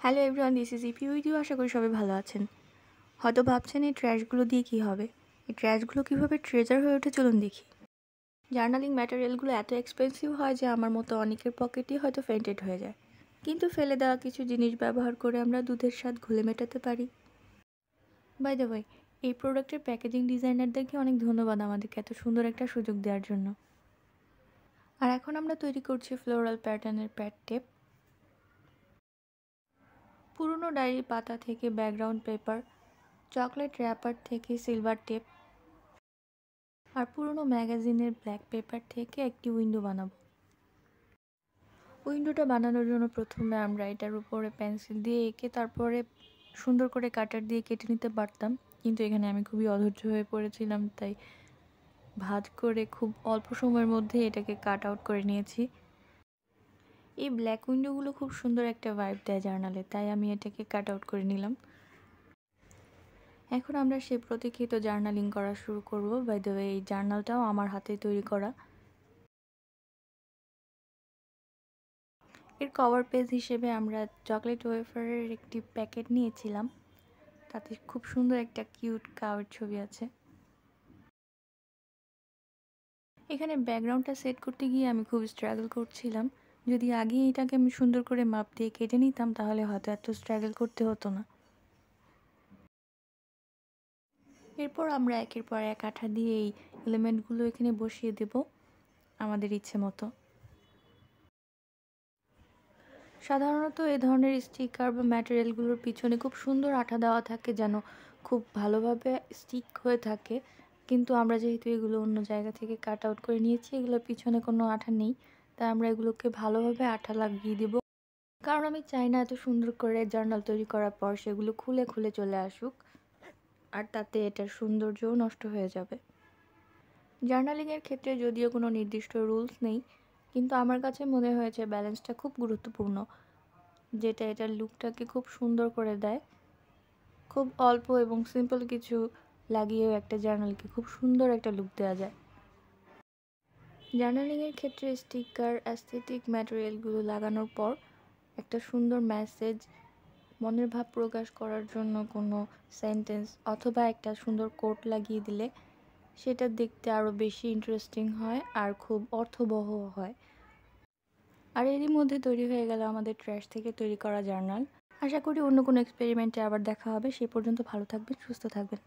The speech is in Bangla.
Hello everyone, this is EP with you. আশা করি সবাই ভালো আছেন। হয়তো ভাবছেন এই ট্র্যাশগুলো দিয়ে কী হবে, এই ট্র্যাশগুলো কীভাবে ট্রেজার হয়ে ওঠে চলুন দেখি। জার্নালিং ম্যাটেরিয়ালগুলো এত এক্সপেন্সিভ হয় যে আমার মতো অনেকের পকেটই হয়তো ফেন্টেড হয়ে যায়, কিন্তু ফেলে দেওয়া কিছু জিনিস ব্যবহার করে আমরা দুধের স্বাদ ঘুলে মেটাতে পারি। বাই দ্য ওয়ে, এই প্রোডাক্টের প্যাকেজিং ডিজাইনারদেরকে অনেক ধন্যবাদ আমাদেরকে এত সুন্দর একটা সুযোগ দেওয়ার জন্য। আর এখন আমরা তৈরি করছি ফ্লোরাল প্যাটার্নের প্যাড টেপ। পুরনো ডায়েরির পাতা থেকে ব্যাকগ্রাউন্ড পেপার, চকলেট র্যাপার থেকে সিলভার টেপ, আর পুরনো ম্যাগাজিনের ব্ল্যাক পেপার থেকে একটি উইন্ডো বানাবো। উইন্ডোটা বানানোর জন্য প্রথমে আমরা এটার উপরে পেন্সিল দিয়ে এঁকে তারপরে সুন্দর করে কাটার দিয়ে কেটে নিতে পারতাম, কিন্তু এখানে আমি খুবই অধৈর্য হয়ে পড়েছিলাম, তাই ভাঁজ করে খুব অল্প সময়ের মধ্যে এটাকে কাট আউট করে নিয়েছি। এই ব্ল্যাক উইন্ডোগুলো খুব সুন্দর একটা ভাইব দেয় জার্নালে, তাই আমি এটাকে কাট আউট করে নিলাম। এখন আমরা সেই প্রতীক্ষিত জার্নালিং করা শুরু করব। বাই দ্য ওয়ে, এই জার্নালটাও আমার হাতে তৈরি করা। এর কভার পেজ হিসেবে আমরা চকলেট ওয়েফারের একটি প্যাকেট নিয়েছিলাম, তাতে খুব সুন্দর একটা কিউট কাউয়ের ছবি আছে। এখানে ব্যাকগ্রাউন্ডটা সেট করতে গিয়ে আমি খুব স্ট্রাগল করছিলাম। যদি আগে এটাকে আমি সুন্দর করে মাপ দিয়ে কেটে নিতাম তাহলে হয়তো এত স্ট্রাগল করতে হতো না। এরপর আমরা একের পর এক আঠা দিয়ে এই এলিমেন্টগুলো এখানে বসিয়ে দেব আমাদের ইচ্ছে মতো। সাধারণত এ ধরনের স্টিকার বা ম্যাটেরিয়ালগুলোর পিছনে খুব সুন্দর আঠা দেওয়া থাকে যেন খুব ভালোভাবে স্টিক হয়ে থাকে, কিন্তু আমরা যেহেতু এগুলো অন্য জায়গা থেকে কাট আউট করে নিয়েছি, এগুলোর পিছনে কোনো আঠা নেই, তাই আমরা এগুলোকে ভালোভাবে আঠা লাগিয়ে দেব। কারণ আমি চাই না এত সুন্দর করে জার্নাল তৈরি করার পর সেগুলো খুলে খুলে চলে আসুক, আর তাতে এটার সৌন্দর্যও নষ্ট হয়ে যাবে। জার্নালিংয়ের ক্ষেত্রে যদিও কোনো নির্দিষ্ট রুলস নেই, কিন্তু আমার কাছে মনে হয়েছে ব্যালেন্সটা খুব গুরুত্বপূর্ণ, যেটা এটার লুকটাকে খুব সুন্দর করে দেয়। খুব অল্প এবং সিম্পল কিছু লাগিয়েও একটা জার্নালকে খুব সুন্দর একটা লুক দেওয়া যায়। জার্নালিংয়ের ক্ষেত্রে স্টিকার, অ্যাস্থেটিক ম্যাটেরিয়ালগুলো লাগানোর পর একটা সুন্দর মেসেজ, মনের ভাব প্রকাশ করার জন্য কোনো সেন্টেন্স অথবা একটা সুন্দর কোট লাগিয়ে দিলে সেটা দেখতে আরও বেশি ইন্টারেস্টিং হয় আর খুব অর্থবহ হয়। আর এরই মধ্যে তৈরি হয়ে গেল আমাদের ট্র্যাশ থেকে তৈরি করা জার্নাল। আশা করি অন্য কোনো এক্সপেরিমেন্টে আবার দেখা হবে। সে পর্যন্ত ভালো থাকবেন, সুস্থ থাকবেন।